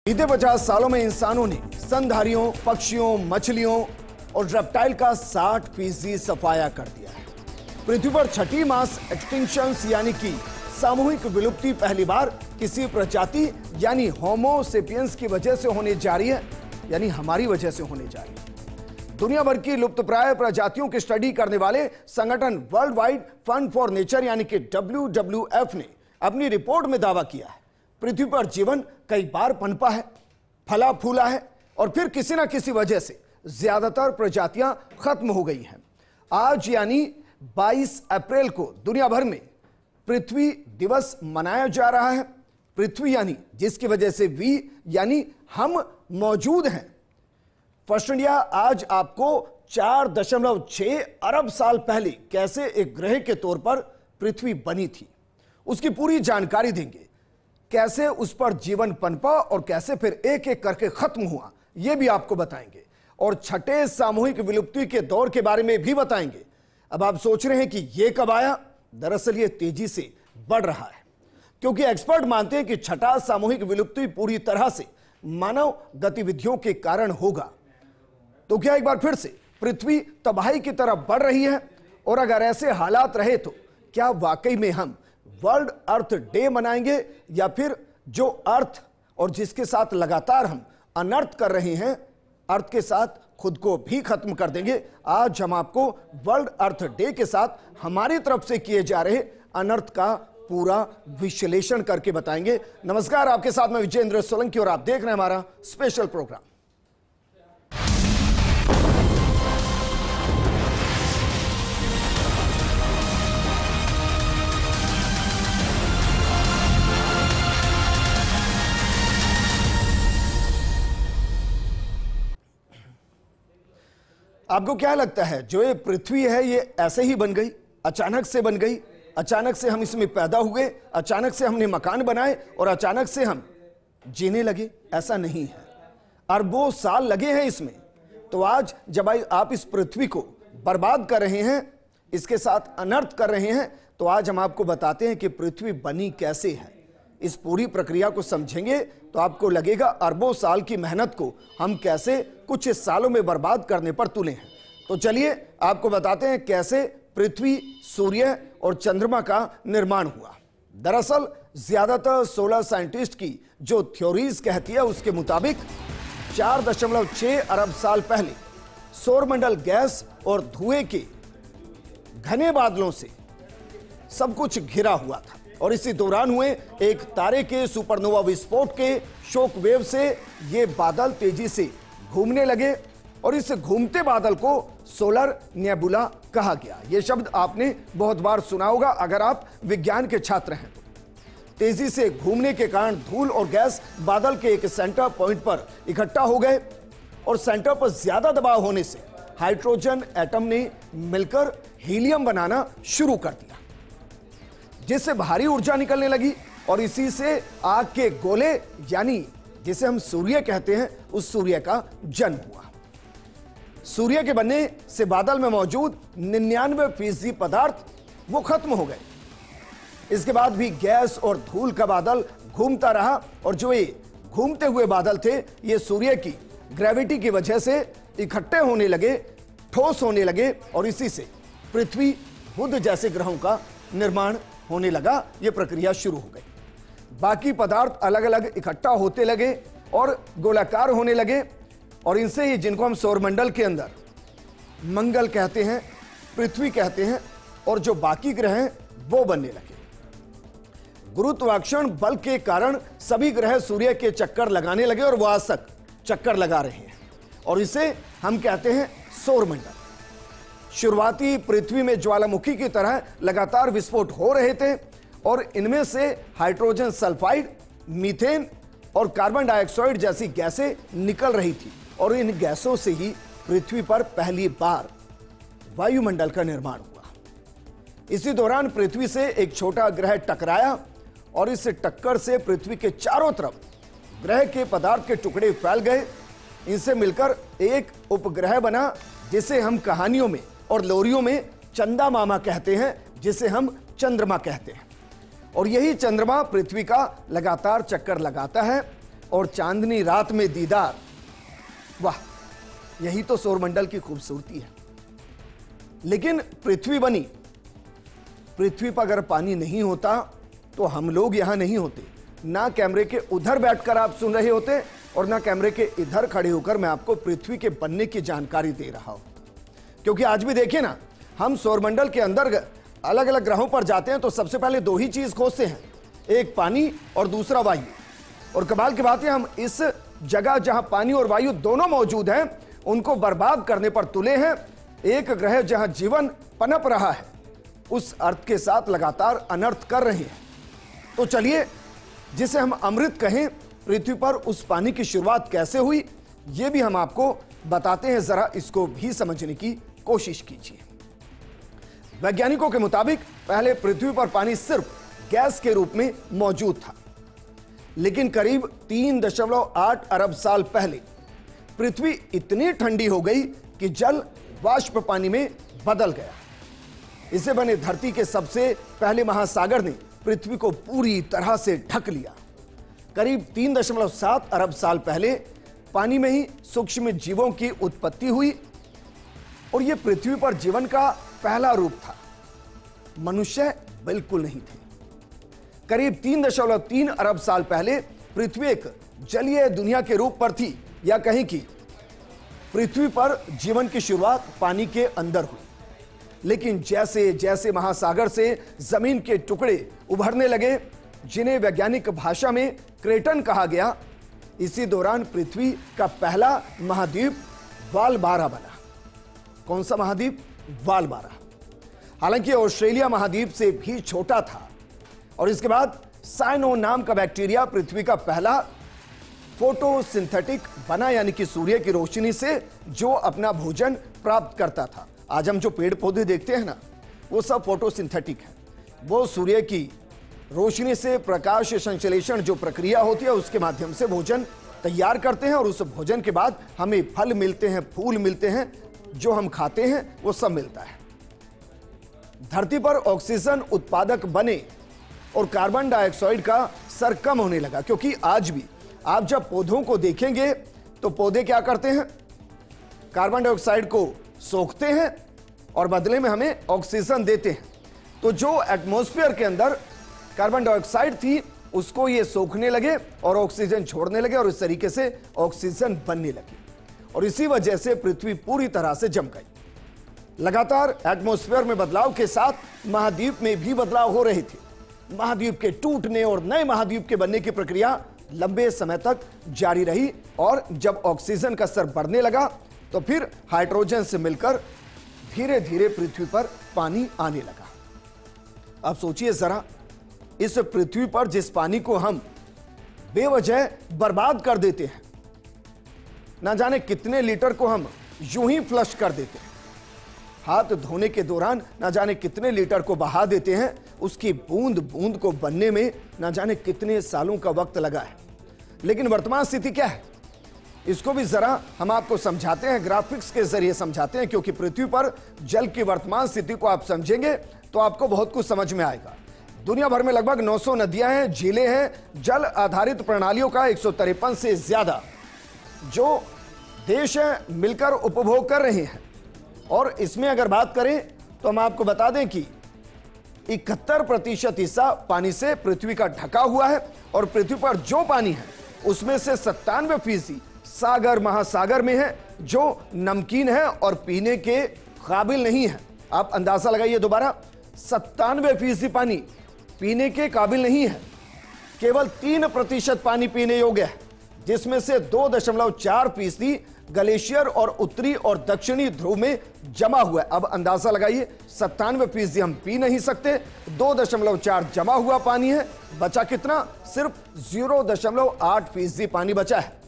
बीते 50 सालों में इंसानों ने स्तनधारियों, पक्षियों, मछलियों और रेप्टाइल का 60% सफाया कर दिया है। पृथ्वी पर छठी मास एक्सटिंक्शंस यानी कि सामूहिक विलुप्ति पहली बार किसी प्रजाति यानी होमो सेपियंस की वजह से होने जा रही है, यानी हमारी वजह से होने जा रही है। दुनिया भर की लुप्तप्राय प्रजातियों की स्टडी करने वाले संगठन world wide fund for nature यानी कि WWF ने अपनी रिपोर्ट में दावा किया है पृथ्वी पर जीवन कई बार पनपा है, फला फूला है और फिर किसी ना किसी वजह से ज्यादातर प्रजातियां खत्म हो गई हैं। आज यानी 22 अप्रैल को दुनिया भर में पृथ्वी दिवस मनाया जा रहा है। पृथ्वी यानी जिसकी वजह से वी यानी हम मौजूद हैं। फर्स्ट इंडिया आज आपको 4.6 अरब साल पहले कैसे एक ग्रह के तौर पर पृथ्वी बनी थी उसकी पूरी जानकारी देंगे। कैसे उस पर जीवन पनपा और कैसे फिर एक एक करके खत्म हुआ यह भी आपको बताएंगे और छठे सामूहिक विलुप्ति के दौर के बारे में भी बताएंगे। अब आप सोच रहे हैं कि यह कब आया? दरअसल यह तेजी से बढ़ रहा है क्योंकि एक्सपर्ट मानते हैं कि छठा सामूहिक विलुप्ति पूरी तरह से मानव गतिविधियों के कारण होगा। तो क्या एक बार फिर से पृथ्वी तबाही की तरफ बढ़ रही है? और अगर ऐसे हालात रहे तो क्या वाकई में हम वर्ल्ड अर्थ डे मनाएंगे या फिर जो अर्थ और जिसके साथ लगातार हम अनर्थ कर रहे हैं अर्थ के साथ खुद को भी खत्म कर देंगे? आज हम आपको वर्ल्ड अर्थ डे के साथ हमारी तरफ से किए जा रहे अनर्थ का पूरा विश्लेषण करके बताएंगे। नमस्कार, आपके साथ मैं विजेंद्र सोलंकी और आप देख रहे हैं हमारा स्पेशल प्रोग्राम। आपको क्या लगता है जो ये पृथ्वी है ये ऐसे ही बन गई? अचानक से बन गई? अचानक से हम इसमें पैदा हुए? अचानक से हमने मकान बनाए और अचानक से हम जीने लगे? ऐसा नहीं है, अरबों साल लगे हैं इसमें। तो आज जब आप इस पृथ्वी को बर्बाद कर रहे हैं, इसके साथ अनर्थ कर रहे हैं, तो आज हम आपको बताते हैं कि पृथ्वी बनी कैसे है। इस पूरी प्रक्रिया को समझेंगे तो आपको लगेगा अरबों साल की मेहनत को हम कैसे कुछ सालों में बर्बाद करने पर तुले हैं। तो चलिए आपको बताते हैं कैसे पृथ्वी, सूर्य और चंद्रमा का निर्माण हुआ। दरअसल ज्यादातर सोलर साइंटिस्ट की जो थ्योरीज कहती है उसके मुताबिक 4.6 अरब साल पहले सौरमंडल गैस और धुएं के घने बादलों से सब कुछ घिरा हुआ था और इसी दौरान हुए एक तारे के सुपरनोवा विस्फोट के शॉक वेव से ये बादल तेजी से घूमने लगे और इस घूमते बादल को सोलर नेबुला कहा गया। यह शब्द आपने बहुत बार सुना होगा अगर आप विज्ञान के छात्र हैं तो। तेजी से घूमने के कारण धूल और गैस बादल के एक सेंटर पॉइंट पर इकट्ठा हो गए और सेंटर पर ज्यादा दबाव होने से हाइड्रोजन एटम ने मिलकर हीलियम बनाना शुरू कर दिया जिससे भारी ऊर्जा निकलने लगी और इसी से आग के गोले यानी जिसे हम सूर्य कहते हैं उस सूर्य का जन्म हुआ। सूर्य के बनने से बादल में मौजूद 99% पदार्थ वो खत्म हो गए। इसके बाद भी गैस और धूल का बादल घूमता रहा और जो ये घूमते हुए बादल थे ये सूर्य की ग्रेविटी की वजह से इकट्ठे होने लगे, ठोस होने लगे और इसी से पृथ्वी, बुध जैसे ग्रहों का निर्माण होने लगा। यह प्रक्रिया शुरू हो गई। बाकी पदार्थ अलग अलग इकट्ठा होते लगे और गोलाकार होने लगे और इनसे ही जिनको हम सौरमंडल के अंदर मंगल कहते हैं, पृथ्वी कहते हैं और जो बाकी ग्रह हैं वो बनने लगे। गुरुत्वाकर्षण बल के कारण सभी ग्रह सूर्य के चक्कर लगाने लगे और वो आज तक चक्कर लगा रहे हैं और इसे हम कहते हैं सौरमंडल। शुरुआती पृथ्वी में ज्वालामुखी की तरह लगातार विस्फोट हो रहे थे और इनमें से हाइड्रोजन सल्फाइड, मीथेन और कार्बन डाइऑक्साइड जैसी गैसें निकल रही थी और इन गैसों से ही पृथ्वी पर पहली बार वायुमंडल का निर्माण हुआ। इसी दौरान पृथ्वी से एक छोटा ग्रह टकराया और इस टक्कर से पृथ्वी के चारों तरफ ग्रह के पदार्थ के टुकड़े फैल गए। इनसे मिलकर एक उपग्रह बना जिसे हम कहानियों में और लोरियों में चंदा मामा कहते हैं, जिसे हम चंद्रमा कहते हैं। और यही चंद्रमा पृथ्वी का लगातार चक्कर लगाता है और चांदनी रात में दीदार। वाह, यही तो सौरमंडल की खूबसूरती है। लेकिन पृथ्वी बनी, पृथ्वी पर अगर पानी नहीं होता तो हम लोग यहां नहीं होते। ना कैमरे के उधर बैठकर आप सुन रहे होते और ना कैमरे के इधर खड़े होकर मैं आपको पृथ्वी के बनने की जानकारी दे रहा हूं। क्योंकि आज भी देखिए ना, हम सौरमंडल के अंदर अलग अलग ग्रहों पर जाते हैं तो सबसे पहले दो ही चीज खोजते हैं, एक पानी और दूसरा वायु। और कमाल की बात है, हम इस जगह जहां पानी और वायु दोनों मौजूद हैं उनको बर्बाद करने पर तुले हैं। एक ग्रह जहां जीवन पनप रहा है उस अर्थ के साथ लगातार अनर्थ कर रहे हैं। तो चलिए, जिसे हम अमृत कहें, पृथ्वी पर उस पानी की शुरुआत कैसे हुई यह भी हम आपको बताते हैं। जरा इसको भी समझने की कोशिश कीजिए। वैज्ञानिकों के मुताबिक पहले पृथ्वी पर पानी सिर्फ गैस के रूप में मौजूद था, लेकिन करीब 3.8 अरब साल पहले पृथ्वी इतनी ठंडी हो गई कि जल वाष्प पानी में बदल गया। इसे बने धरती के सबसे पहले महासागर ने पृथ्वी को पूरी तरह से ढक लिया। करीब 3.7 अरब साल पहले पानी में ही सूक्ष्म जीवों की उत्पत्ति हुई और यह पृथ्वी पर जीवन का पहला रूप था। मनुष्य बिल्कुल नहीं थे। करीब 3.3 अरब साल पहले पृथ्वी एक जलीय दुनिया के रूप पर थी, या कहीं कि पृथ्वी पर जीवन की शुरुआत पानी के अंदर हुई। लेकिन जैसे जैसे महासागर से जमीन के टुकड़े उभरने लगे, जिन्हें वैज्ञानिक भाषा में क्रेटन कहा गया, इसी दौरान पृथ्वी का पहला महाद्वीप वालबारा बना। कौन सा महाद्वीप? वालबारा। हालांकि ऑस्ट्रेलिया महाद्वीप से भी छोटा था। और इसके बाद साइनो नाम का बैक्टीरिया पृथ्वी का पहला फोटोसिंथेटिक बना, यानी कि सूर्य की रोशनी से जो अपना भोजन प्राप्त करता था। आज हम जो पेड़ पौधे देखते हैं ना, वो सब फोटोसिंथेटिक है। वो सूर्य की रोशनी से प्रकाश संश्लेषण जो प्रक्रिया होती है उसके माध्यम से भोजन तैयार करते हैं और उस भोजन के बाद हमें फल मिलते हैं, फूल मिलते हैं, जो हम खाते हैं वो सब मिलता है। धरती पर ऑक्सीजन उत्पादक बने और कार्बन डाइऑक्साइड का स्तर कम होने लगा, क्योंकि आज भी आप जब पौधों को देखेंगे तो पौधे क्या करते हैं? कार्बन डाइऑक्साइड को सोखते हैं और बदले में हमें ऑक्सीजन देते हैं। तो जो एटमॉस्फेयर के अंदर कार्बन डाइऑक्साइड थी उसको ये सोखने लगे और ऑक्सीजन छोड़ने लगे और इस तरीके से ऑक्सीजन बनने लगी और इसी वजह से पृथ्वी पूरी तरह से जम गई। लगातार एटमॉस्फेयर में बदलाव के साथ महाद्वीप में भी बदलाव हो रहे थे। महाद्वीप के टूटने और नए महाद्वीप के बनने की प्रक्रिया लंबे समय तक जारी रही और जब ऑक्सीजन का स्तर बढ़ने लगा तो फिर हाइड्रोजन से मिलकर धीरे धीरे पृथ्वी पर पानी आने लगा। अब सोचिए जरा, इस पृथ्वी पर जिस पानी को हम बेवजह बर्बाद कर देते हैं, ना जाने कितने लीटर को हम यूं ही फ्लश कर देते हैं, हाथ धोने के दौरान ना जाने कितने लीटर को बहा देते हैं, उसकी बूंद बूंद को बनने में ना जाने कितने सालों का वक्त लगा है। लेकिन वर्तमान स्थिति क्या है, इसको भी जरा हम आपको समझाते हैं, ग्राफिक्स के जरिए समझाते हैं, क्योंकि पृथ्वी पर जल की वर्तमान स्थिति को आप समझेंगे तो आपको बहुत कुछ समझ में आएगा। दुनिया भर में लगभग 900 नदियां हैं, झीलें हैं, जल आधारित प्रणालियों का 153 से ज्यादा जो देश मिलकर उपभोग कर रहे हैं। और इसमें अगर बात करें तो हम आपको बता दें कि 71% हिस्सा पानी से पृथ्वी का ढका हुआ है और पृथ्वी पर जो पानी है उसमें से 97% सागर महासागर में है, जो नमकीन है और पीने के काबिल नहीं है। आप अंदाजा लगाइए दोबारा, 97% पानी पीने के काबिल नहीं है। केवल 3% पानी पीने योग्य है, जिसमें से 2.4% ग्लेशियर और उत्तरी और दक्षिणी ध्रुव में जमा हुआ है। अब अंदाजा लगाइए, 97% हम पी नहीं सकते, 2.4 जमा हुआ पानी है, बचा कितना? सिर्फ 0.8% पानी बचा है।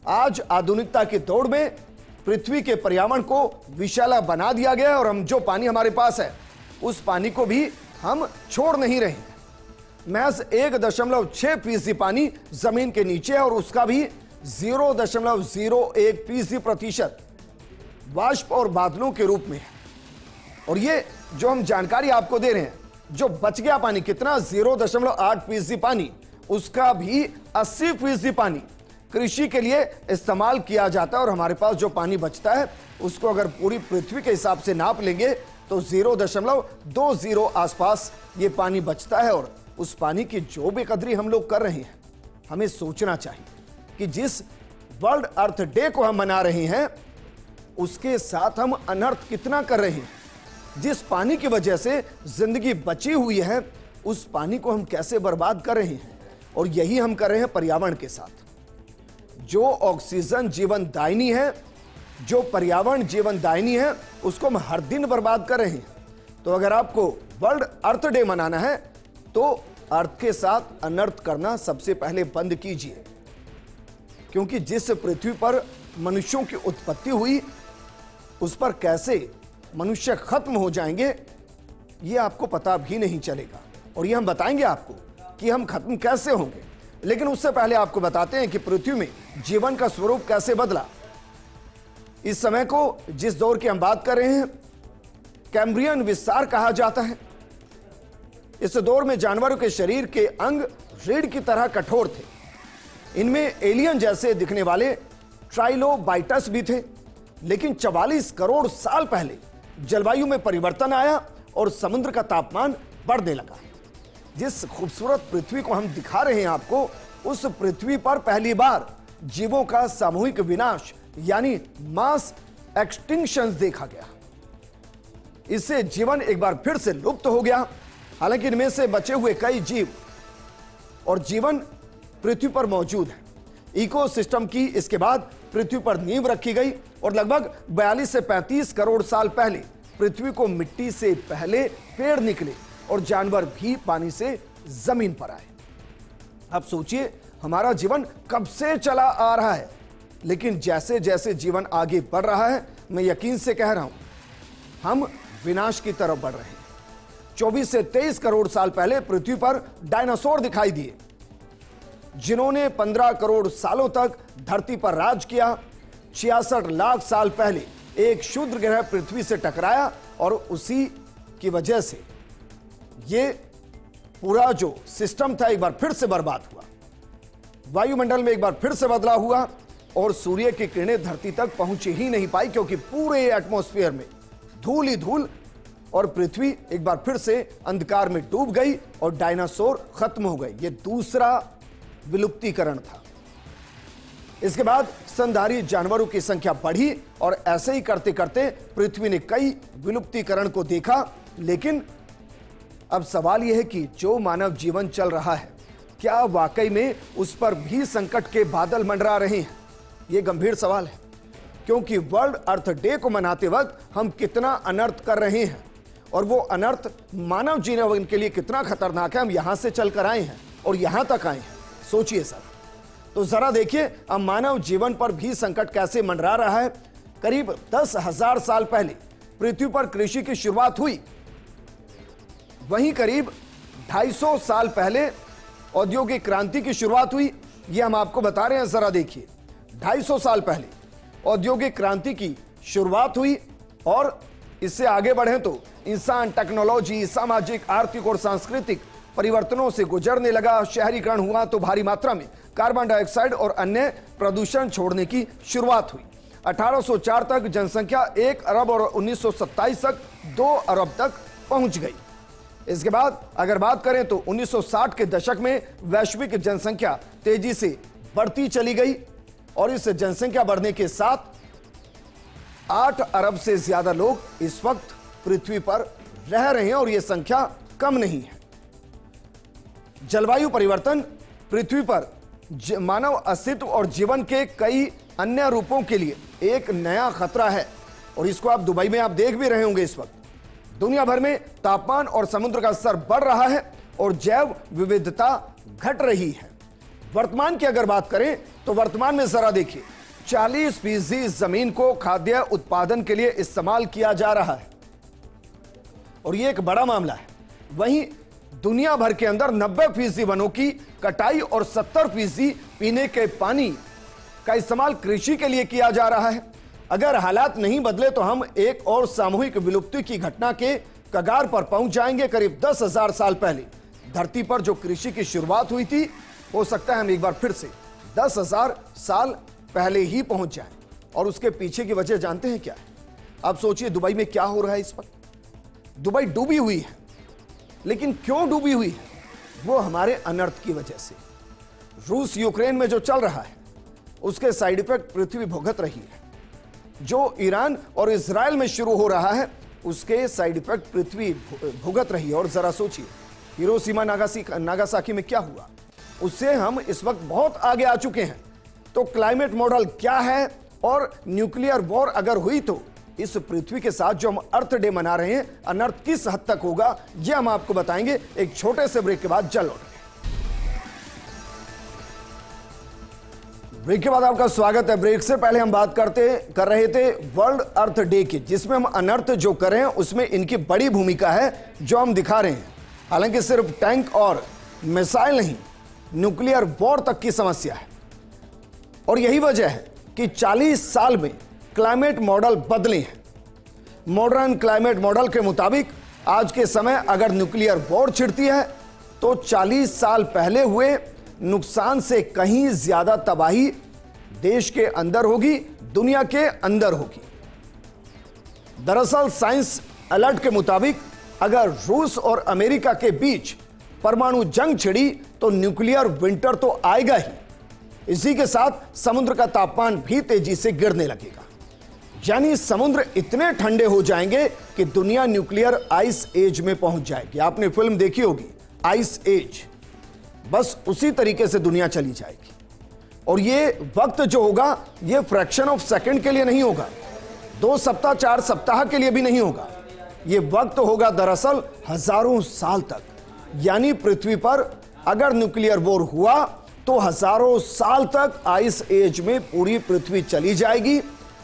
आज आधुनिकता की दौड़ में पृथ्वी के पर्यावरण को विषैला बना दिया गया है और हम जो पानी हमारे पास है उस पानी को भी हम छोड़ नहीं रहे हैं। महज 1.6% पानी जमीन के नीचे है और उसका भी 0.01% वाष्प और बादलों के रूप में है। और ये जो हम जानकारी आपको दे रहे हैं, जो बच गया पानी कितना? 0.8% पानी, उसका भी 80% पानी कृषि के लिए इस्तेमाल किया जाता है और हमारे पास जो पानी बचता है उसको अगर पूरी पृथ्वी के हिसाब से नाप लेंगे तो 0.20 आसपास ये पानी बचता है। और उस पानी की जो बेकदरी हम लोग कर रहे हैं, हमें सोचना चाहिए कि जिस वर्ल्ड अर्थ डे को हम मना रहे हैं उसके साथ हम अनर्थ कितना कर रहे हैं। जिस पानी की वजह से जिंदगी बची हुई है उस पानी को हम कैसे बर्बाद कर रहे हैं। और यही हम कर रहे हैं पर्यावरण के साथ। जो ऑक्सीजन जीवनदायिनी है, जो पर्यावरण जीवनदायिनी है, उसको हम हर दिन बर्बाद कर रहे हैं। तो अगर आपको वर्ल्ड अर्थ डे मनाना है तो अर्थ के साथ अनर्थ करना सबसे पहले बंद कीजिए, क्योंकि जिस पृथ्वी पर मनुष्यों की उत्पत्ति हुई उस पर कैसे मनुष्य खत्म हो जाएंगे ये आपको पता भी नहीं चलेगा। और ये हम बताएंगे आपको कि हम खत्म कैसे होंगे। लेकिन उससे पहले आपको बताते हैं कि पृथ्वी में जीवन का स्वरूप कैसे बदला। इस समय को जिस दौर की हम बात कर रहे हैं कैम्ब्रियन विस्तार कहा जाता है। इस दौर में जानवरों के शरीर के अंग रीढ़ की तरह कठोर थे। इनमें एलियन जैसे दिखने वाले ट्राइलोबाइटस भी थे। लेकिन 44 करोड़ साल पहले जलवायु में परिवर्तन आया और समुद्र का तापमान बढ़ने लगा। जिस खूबसूरत पृथ्वी को हम दिखा रहे हैं आपको, उस पृथ्वी पर पहली बार जीवों का सामूहिक विनाश यानी मास एक्सटिंक्शन देखा गया। इससे जीवन एक बार फिर से लुप्त हो गया। हालांकि इनमें से बचे हुए कई जीव और जीवन पृथ्वी पर मौजूद है। इकोसिस्टम की इसके बाद पृथ्वी पर नींव रखी गई और लगभग 42 से 35 करोड़ साल पहले पृथ्वी को मिट्टी से पहले पेड़ निकले और जानवर भी पानी से जमीन पर आए। अब सोचिए हमारा जीवन कब से चला आ रहा है, लेकिन जैसे जैसे जीवन आगे बढ़ रहा है, मैं यकीन से कह रहा हूं हम विनाश की तरफ बढ़ रहे हैं। 24 से 23 करोड़ साल पहले पृथ्वी पर डायनासोर दिखाई दिए, जिन्होंने 15 करोड़ सालों तक धरती पर राज किया। 66 लाख साल पहले एक क्षुद्र ग्रह पृथ्वी से टकराया और उसी की वजह से ये पूरा जो सिस्टम था एक बार फिर से बर्बाद हुआ। वायुमंडल में एक बार फिर से बदलाव हुआ और सूर्य की किरणें धरती तक पहुंच ही नहीं पाई, क्योंकि पूरे एटमॉस्फेयर में धूल ही धूल और पृथ्वी एक बार फिर से अंधकार में डूब गई और डायनासोर खत्म हो गए। ये दूसरा विलुप्तीकरण था। इसके बाद स्तनधारी जानवरों की संख्या बढ़ी और ऐसे ही करते करते पृथ्वी ने कई विलुप्तीकरण को देखा। लेकिन अब सवाल यह है कि जो मानव जीवन चल रहा है, क्या वाकई में उस पर भी संकट के बादल मंडरा रहे हैं? यह गंभीर सवाल है, क्योंकि वर्ल्ड अर्थ डे को मनाते वक्त हम कितना अनर्थ कर रहे हैं और वो अनर्थ मानव जीवन के लिए कितना खतरनाक है। हम यहां से चलकर आए हैं और यहां तक आए हैं। सोचिए सर, तो जरा देखिए अब मानव जीवन पर भी संकट कैसे मंडरा रहा है। करीब 10,000 साल पहले पृथ्वी पर कृषि की शुरुआत हुई। वहीं करीब 250 साल पहले औद्योगिक क्रांति की शुरुआत हुई। यह हम आपको बता रहे हैं, जरा देखिए 250 साल पहले औद्योगिक क्रांति की शुरुआत हुई और इससे आगे बढ़े तो इंसान टेक्नोलॉजी, सामाजिक, आर्थिक और सांस्कृतिक परिवर्तनों से गुजरने लगा। शहरीकरण हुआ तो भारी मात्रा में कार्बन डाइऑक्साइड और अन्य प्रदूषण छोड़ने की शुरुआत हुई। 1804 तक जनसंख्या 1 अरब और 1927 तक 2 अरब तक पहुंच गई। इसके बाद अगर बात करें तो 1960 के दशक में वैश्विक जनसंख्या तेजी से बढ़ती चली गई और इस जनसंख्या बढ़ने के साथ 8 अरब से ज्यादा लोग इस वक्त पृथ्वी पर रह रहे हैं और यह संख्या कम नहीं है। जलवायु परिवर्तन पृथ्वी पर मानव अस्तित्व और जीवन के कई अन्य रूपों के लिए एक नया खतरा है और इसको आप दुबई में आप देख भी रहे होंगे। इस वक्त दुनिया भर में तापमान और समुद्र का स्तर बढ़ रहा है और जैव विविधता घट रही है। वर्तमान की अगर बात करें तो वर्तमान में जरा देखिए 40% जमीन को खाद्य उत्पादन के लिए इस्तेमाल किया जा रहा है और यह एक बड़ा मामला है। वहीं दुनिया भर के अंदर 90% वनों की कटाई और 70% पीने के पानी का इस्तेमाल कृषि के लिए किया जा रहा है। अगर हालात नहीं बदले तो हम एक और सामूहिक विलुप्ति की घटना के कगार पर पहुंच जाएंगे। करीब 10,000 साल पहले धरती पर जो कृषि की शुरुआत हुई थी, हो सकता है हम एक बार फिर से 10,000 साल पहले ही पहुंच जाएं। और उसके पीछे की वजह जानते हैं क्या है? आप सोचिए दुबई में क्या हो रहा है इस वक्त। दुबई डूबी हुई है, लेकिन क्यों डूबी हुई है? वो हमारे अनर्थ की वजह से। रूस यूक्रेन में जो चल रहा है उसके साइड इफेक्ट पृथ्वी भुगत रही है। जो ईरान और इजराइल में शुरू हो रहा है उसके साइड इफेक्ट पृथ्वी भुगत रही है। और जरा सोचिए हिरोशिमा नागासाकी में क्या हुआ, उससे हम इस वक्त बहुत आगे आ चुके हैं। तो क्लाइमेट मॉडल क्या है और न्यूक्लियर वॉर अगर हुई तो इस पृथ्वी के साथ जो हम अर्थ डे मना रहे हैं अनर्थ किस हद तक होगा, यह हम आपको बताएंगे एक छोटे से ब्रेक के बाद। जल लौट ब्रेक के बाद आपका स्वागत है। ब्रेक से पहले हम बात कर रहे थे वर्ल्ड अर्थ डे की, जिसमें हम अनर्थ जो कर रहे हैं उसमें इनकी बड़ी भूमिका है जो हम दिखा रहे हैं। हालांकि सिर्फ टैंक और मिसाइल नहीं, न्यूक्लियर वॉर तक की समस्या है। और यही वजह है कि 40 साल में क्लाइमेट मॉडल बदले हैं। मॉडर्न क्लाइमेट मॉडल के मुताबिक आज के समय अगर न्यूक्लियर वॉर छिड़ती है तो 40 साल पहले हुए नुकसान से कहीं ज्यादा तबाही देश के अंदर होगी, दुनिया के अंदर होगी। दरअसल साइंस अलर्ट के मुताबिक अगर रूस और अमेरिका के बीच परमाणु जंग छिड़ी तो न्यूक्लियर विंटर तो आएगा ही। इसी के साथ समुद्र का तापमान भी तेजी से गिरने लगेगा, यानी समुद्र इतने ठंडे हो जाएंगे कि दुनिया न्यूक्लियर आइस एज में पहुंच जाएगी। आपने फिल्म देखी होगी आइस एज, बस उसी तरीके से दुनिया चली जाएगी। और ये वक्त जो होगा ये फ्रैक्शन ऑफ सेकंड के लिए नहीं होगा, 2 सप्ताह 4 सप्ताह के लिए भी नहीं होगा। ये वक्त होगा दरअसल हजारों साल तक। यानी पृथ्वी पर अगर न्यूक्लियर वॉर हुआ तो हजारों साल तक आइस एज में पूरी पृथ्वी चली जाएगी।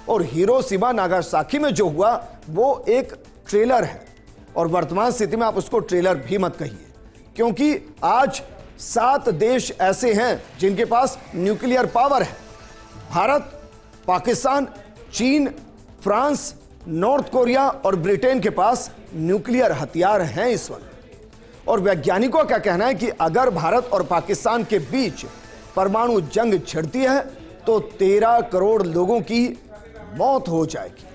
और हिरोशिमा नागासाकी में जो हुआ वो एक ट्रेलर है, और वर्तमान स्थिति में आप उसको ट्रेलर भी मत कहिए, क्योंकि आज 7 देश ऐसे हैं जिनके पास न्यूक्लियर पावर है। भारत, पाकिस्तान, चीन, फ्रांस, नॉर्थ कोरिया और ब्रिटेन के पास न्यूक्लियर हथियार हैं इस वक्त। और वैज्ञानिकों का कहना है कि अगर भारत और पाकिस्तान के बीच परमाणु जंग छिड़ती है तो 13 करोड़ लोगों की मौत हो जाएगी।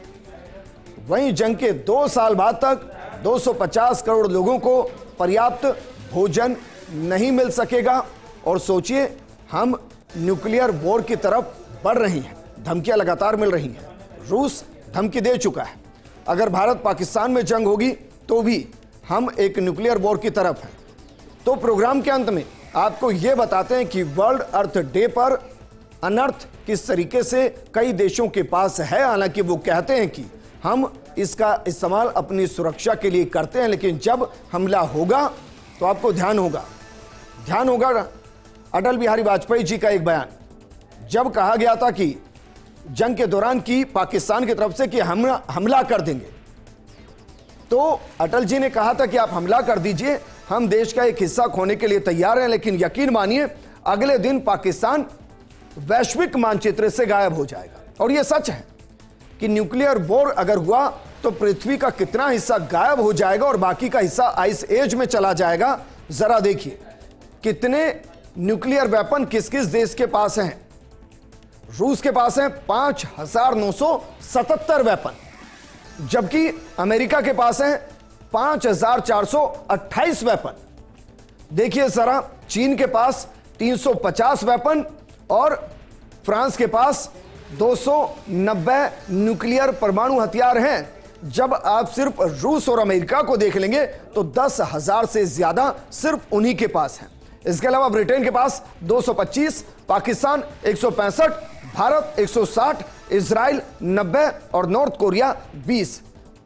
वहीं जंग के 2 साल बाद तक 250 करोड़ लोगों को पर्याप्त भोजन नहीं मिल सकेगा। और सोचिए हम न्यूक्लियर वॉर की तरफ बढ़ रहे हैं, धमकियां लगातार मिल रही हैं। रूस धमकी दे चुका है अगर भारत पाकिस्तान में जंग होगी तो भी हम एक न्यूक्लियर वॉर की तरफ हैं। तो प्रोग्राम के अंत में आपको यह बताते हैं कि वर्ल्ड अर्थ डे पर अनर्थ किस तरीके से कई देशों के पास है। हालांकि वो कहते हैं कि हम इसका इस्तेमाल अपनी सुरक्षा के लिए करते हैं, लेकिन जब हमला होगा तो आपको ध्यान होगा अटल बिहारी वाजपेयी जी का एक बयान, जब कहा गया था कि जंग के दौरान की पाकिस्तान की तरफ से कि हमला कर देंगे, तो अटल जी ने कहा था कि आप हमला कर दीजिए, हम देश का एक हिस्सा खोने के लिए तैयार हैं। लेकिन यकीन मानिए अगले दिन पाकिस्तान वैश्विक मानचित्र से गायब हो जाएगा। और यह सच है कि न्यूक्लियर वॉर अगर हुआ तो पृथ्वी का कितना हिस्सा गायब हो जाएगा और बाकी का हिस्सा आइस एज में चला जाएगा। जरा देखिए कितने न्यूक्लियर वेपन किस किस देश के पास हैं। रूस के पास है 5,977 वेपन, जबकि अमेरिका के पास है 5,428 वेपन। देखिए जरा चीन के पास 350 वेपन और फ्रांस के पास 290 न्यूक्लियर परमाणु हथियार हैं। जब आप सिर्फ रूस और अमेरिका को देख लेंगे तो 10,000 से ज्यादा सिर्फ उन्हीं के पास हैं। इसके अलावा ब्रिटेन के पास 225, पाकिस्तान 165, भारत 160, इजराइल 90 और नॉर्थ कोरिया 20।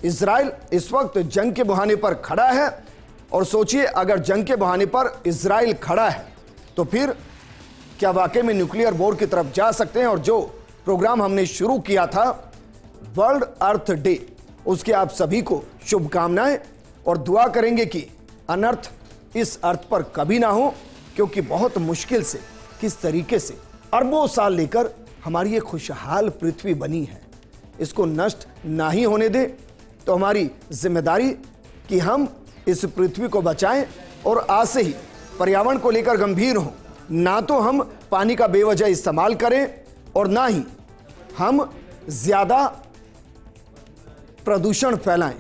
इजराइल इस वक्त जंग के बहाने पर खड़ा है। और सोचिए अगर जंग के बहाने पर इजराइल खड़ा है तो फिर क्या वाकई में न्यूक्लियर वॉर की तरफ जा सकते हैं। और जो प्रोग्राम हमने शुरू किया था वर्ल्ड अर्थ डे, उसके आप सभी को शुभकामनाएं और दुआ करेंगे कि अनर्थ इस अर्थ पर कभी ना हो, क्योंकि बहुत मुश्किल से किस तरीके से अरबों साल लेकर हमारी ये खुशहाल पृथ्वी बनी है, इसको नष्ट ना ही होने दे। तो हमारी जिम्मेदारी कि हम इस पृथ्वी को बचाएं और आज से ही पर्यावरण को लेकर गंभीर हों, ना तो हम पानी का बेवजह इस्तेमाल करें और ना ही हम ज्यादा प्रदूषण फैलाएं,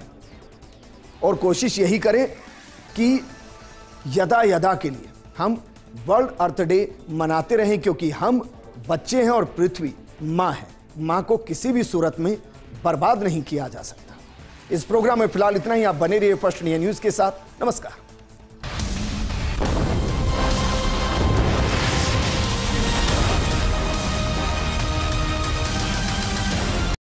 और कोशिश यही करें कि यदा यदा के लिए हम वर्ल्ड अर्थ डे मनाते रहें, क्योंकि हम बच्चे हैं और पृथ्वी मां है। मां को किसी भी सूरत में बर्बाद नहीं किया जा सकता। इस प्रोग्राम में फिलहाल इतना ही। आप बने रहिए फर्स्ट इंडिया न्यूज के साथ। नमस्कार।